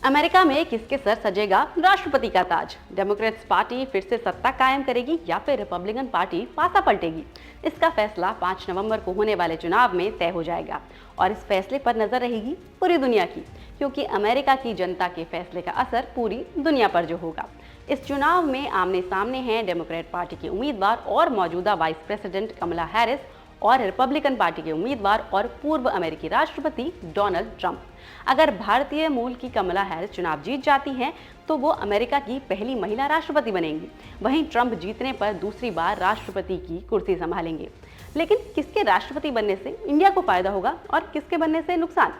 America में किसके sir सजेगा राष्ट्रपति का ताज? डेमोक्रेट्स पार्टी फिर से सत्ता कायम करेगी या फिर रिपब्लिकन पार्टी पासा पलटेगी? इसका फैसला 5 नवंबर को होने वाले चुनाव में तय हो जाएगा और इस फैसले पर नजर रहेगी पूरी दुनिया की, क्योंकि अमेरिका की जनता के फैसले का असर पूरी दुनिया पर जो होगा। इस चुनाव में आमने सामने हैं डेमोक्रेट पार्टी के उम्मीदवार और मौजूदा वाइस प्रेसिडेंट कमला हैरिस और रिपब्लिकन पार्टी के उम्मीदवार और पूर्व अमेरिकी राष्ट्रपति डोनाल्ड ट्रंप। अगर भारतीय मूल की कमला हैरिस चुनाव जीत जाती हैं तो वो अमेरिका की पहली महिला राष्ट्रपति बनेंगी। वहीं ट्रंप जीतने पर दूसरी बार राष्ट्रपति की कुर्सी संभालेंगे। लेकिन किसके राष्ट्रपति बनने से इंडिया को फायदा होगा और किसके बनने से नुकसान?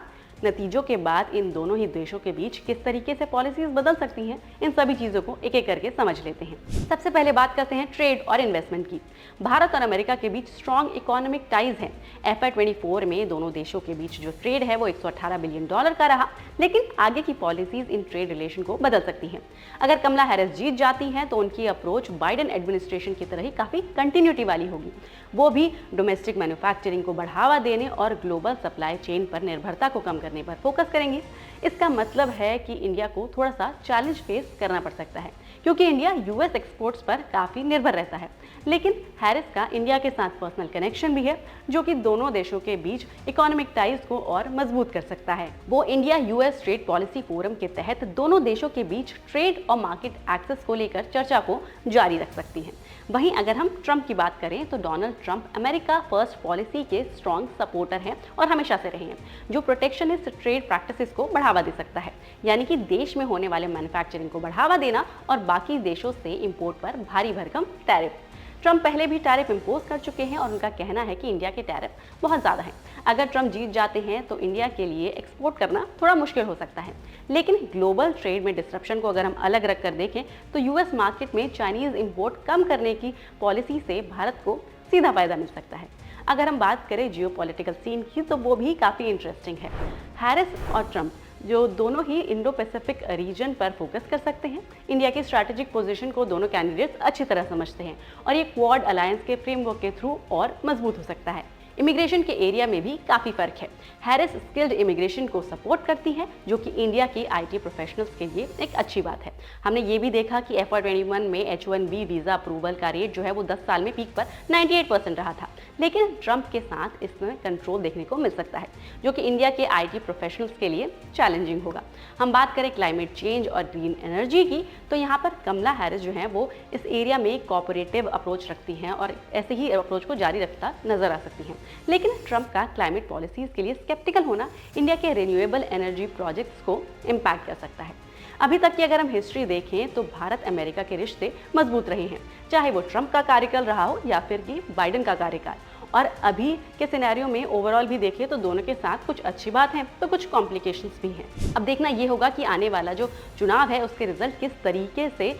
नतीजों के बाद इन दोनों ही देशों के बीच किस तरीके से पॉलिसीज बदल सकती हैं, इन सभी चीजों को एक एक करके समझ लेते हैं। सबसे पहले बात करते हैं ट्रेड और इन्वेस्टमेंट की। भारत और अमेरिका के बीच स्ट्रॉन्ग इकोनॉमिक टाइज हैं। FY24 में दोनों देशों के बीच जो ट्रेड है वो $118 बिलियन का रहा, लेकिन आगे की पॉलिसीज इन ट्रेड रिलेशन को बदल सकती हैं। अगर कमला हैरिस जीत जाती हैं तो उनकी अप्रोच बाइडेन एडमिनिस्ट्रेशन की तरह ही काफी कंटिन्यूटी वाली होगी। वो भी डोमेस्टिक मैन्युफैक्चरिंग को बढ़ावा देने और ग्लोबल सप्लाई चेन पर निर्भरता को कम करने पर फोकस करेंगे। इसका मतलब है कि इंडिया को थोड़ा सा चैलेंज फेस करना पड़ सकता है, क्योंकि इंडिया US एक्सपोर्ट्स पर काफी निर्भर रहता है। लेकिन हैरिस का इंडिया के साथ पर्सनल कनेक्शन भी है, जो कि दोनों देशों के बीच इकोनॉमिक टाइज को और मजबूत कर सकता है। वो India US trade policy forum के तहत दोनों देशों के बीच ट्रेड और मार्केट एक्सेस को लेकर चर्चा को जारी रख सकती हैं। वहीं अगर हम ट्रंप की बात करें तो Donald Trump America first policy के स्ट्रॉन्ग सपोर्टर हैं और हमेशा से रहे हैं, जो प्रोटेक्शनिस्ट ट्रेड प्रैक्टिसेस को बढ़ावा दे सकता है, यानी कि देश में होने वाले मैन्युफैक्चरिंग को बढ़ावा देना और बाकी देशों से इंपोर्ट पर भारी भरकम टैरिफ। ट्रंप पहले भी टैरिफ इंपोज कर चुके हैं और उनका कहना है कि इंडिया के टैरिफ बहुत ज़्यादा हैं। अगर ट्रंप जीत जाते हैं तो इंडिया के लिए एक्सपोर्ट करना थोड़ा मुश्किल हो सकता है। लेकिन ग्लोबल ट्रेड में डिस्ट्रप्शन को अगर हम अलग रख कर देखें तो US मार्केट में चाइनीज़ इंपोर्ट कम करने की पॉलिसी से भारत को सीधा फायदा मिल सकता है। अगर हम बात करें जियोपॉलिटिकल सीन की तो वो भी काफ़ी इंटरेस्टिंग है। हैरिस और ट्रंप जो दोनों ही इंडो पैसिफिक रीजन पर फोकस कर सकते हैं। इंडिया की स्ट्रैटेजिक पोजीशन को दोनों कैंडिडेट्स अच्छी तरह समझते हैं और ये क्वाड अलायंस के फ्रेमवर्क के थ्रू और मजबूत हो सकता है। इमिग्रेशन के एरिया में भी काफ़ी फर्क है। हैरिस स्किल्ड इमिग्रेशन को सपोर्ट करती है, जो कि इंडिया की IT प्रोफेशनल्स के लिए एक अच्छी बात है। हमने ये भी देखा कि FY21 में H1B वीज़ा अप्रूवल का रेट जो है वो 10 साल में पीक पर 98% रहा था। लेकिन ट्रंप के साथ इसमें कंट्रोल देखने को मिल सकता है, जो कि इंडिया के IT प्रोफेशनल्स के लिए चैलेंजिंग होगा। हम बात करें क्लाइमेट चेंज और ग्रीन एनर्जी की तो यहाँ पर कमला हैरिस जो है वो इस एरिया में कोऑपरेटिव अप्रोच रखती हैं और ऐसे ही अप्रोच को जारी रखता नजर आ सकती हैं। लेकिन ट्रंप का क्लाइमेट पॉलिसीज के लिए स्केप्टिकल होना इंडिया के रिन्यूएबल एनर्जी प्रोजेक्ट्स को इम्पैक्ट कर सकता है। अभी तक की अगर हम हिस्ट्री देखें तो भारत अमेरिका के रिश्ते मजबूत रहे हैं, चाहे वो ट्रंप का कार्यकाल रहा हो या फिर कि बाइडेन का कार्यकाल। और अभी के सिनेरियो में ओवरऑल भी देखें तो दोनों के साथ कुछ अच्छी बात है तो कुछ कॉम्प्लिकेशंस भी हैं। अब देखना ये होगा कि आने वाला जो चुनाव है उसके रिजल्ट किस तरीके से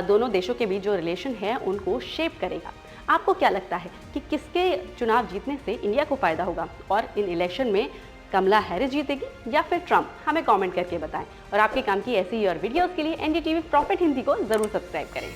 दोनों देशों के बीच जो रिलेशन है उनको शेप करेगा। आपको क्या लगता है कि किसके चुनाव जीतने से इंडिया को फायदा होगा और इन इलेक्शन में कमला हैरिस जीतेगी या फिर ट्रंप? हमें कमेंट करके बताएं और आपके काम की ऐसी ही और वीडियोस के लिए NDTV प्रॉफिट हिंदी को जरूर सब्सक्राइब करें।